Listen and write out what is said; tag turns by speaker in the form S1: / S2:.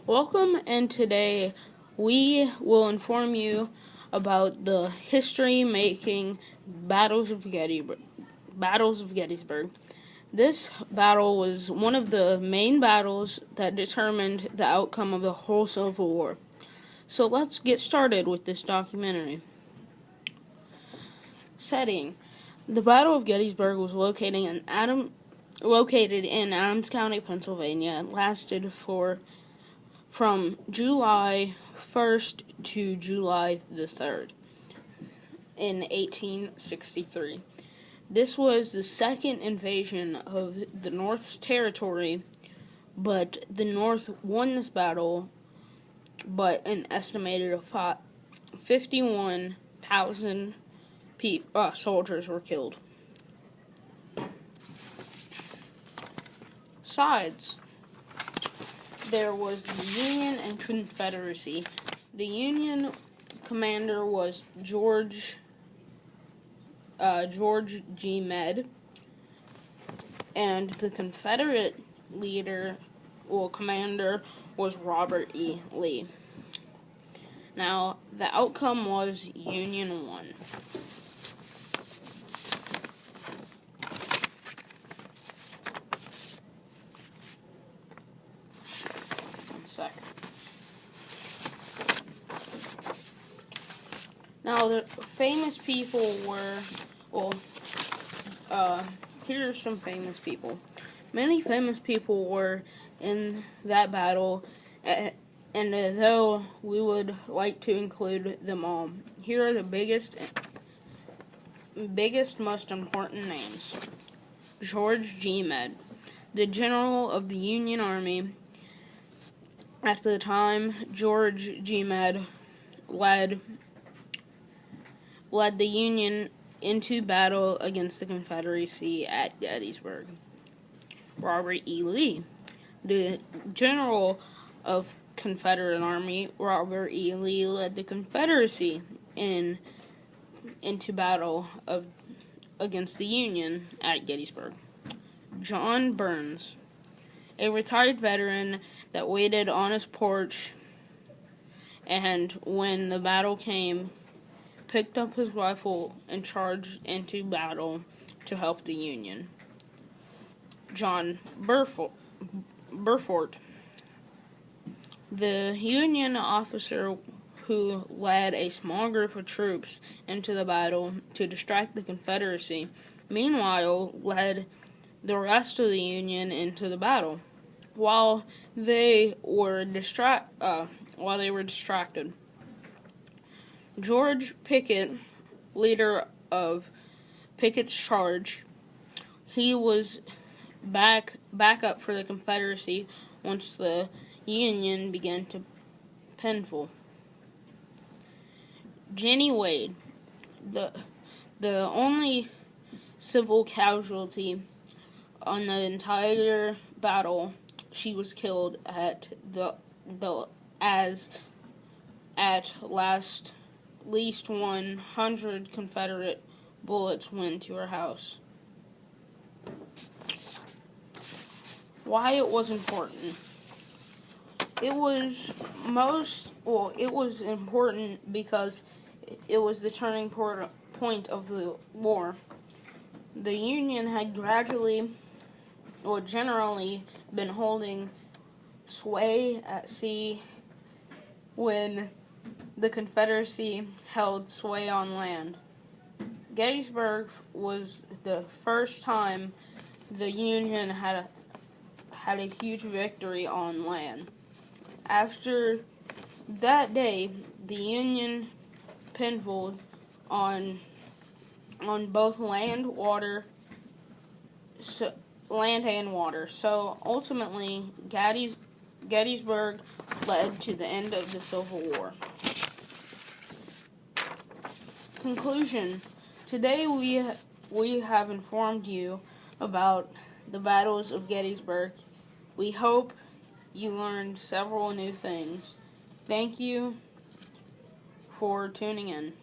S1: Welcome, and today we will inform you about the history-making battles of Gettysburg. This battle was one of the main battles that determined the outcome of the whole Civil War. So let's get started with this documentary. Setting: the Battle of Gettysburg was located in Adams County, Pennsylvania, and lasted from July 1st to July the 3rd in 1863. This was the second invasion of the North's territory, but the North won this battle, but an estimated 51,000 soldiers were killed. Sides: there was the Union and Confederacy. The Union commander was George G. Meade, and the Confederate commander was Robert E. Lee. Now, the outcome was Union won. Now, the famous people were, here are some famous people. Many famous people were in that battle, and though we would like to include them all, here are the biggest, most important names. George G. Meade, the general of the Union Army. At the time, George G. Meade led the Union into battle against the Confederacy at Gettysburg. Robert E. Lee, the general of Confederate Army. Robert E. Lee led the Confederacy into battle against the Union at Gettysburg. John Burns, a retired veteran that waited on his porch, and when the battle came, picked up his rifle and charged into battle to help the Union. John Burford, the Union officer who led a small group of troops into the battle to distract the Confederacy, meanwhile led the rest of the Union into the battle while they were distracted. George Pickett, leader of Pickett's charge, he was back up for the Confederacy once the Union began to pinfall. Jenny Wade, the only civil casualty on the entire battle, she was killed at least 100 Confederate bullets went to her house. Why it was important? It was important because it was the turning point of the war. The Union had generally been holding sway at sea when the Confederacy held sway on land. Gettysburg was the first time the Union had a huge victory on land. After that day, the Union pinfalled on both land and water. So ultimately, Gettysburg led to the end of the Civil War. Conclusion: today we have informed you about the battles of Gettysburg. We hope you learned several new things. Thank you for tuning in.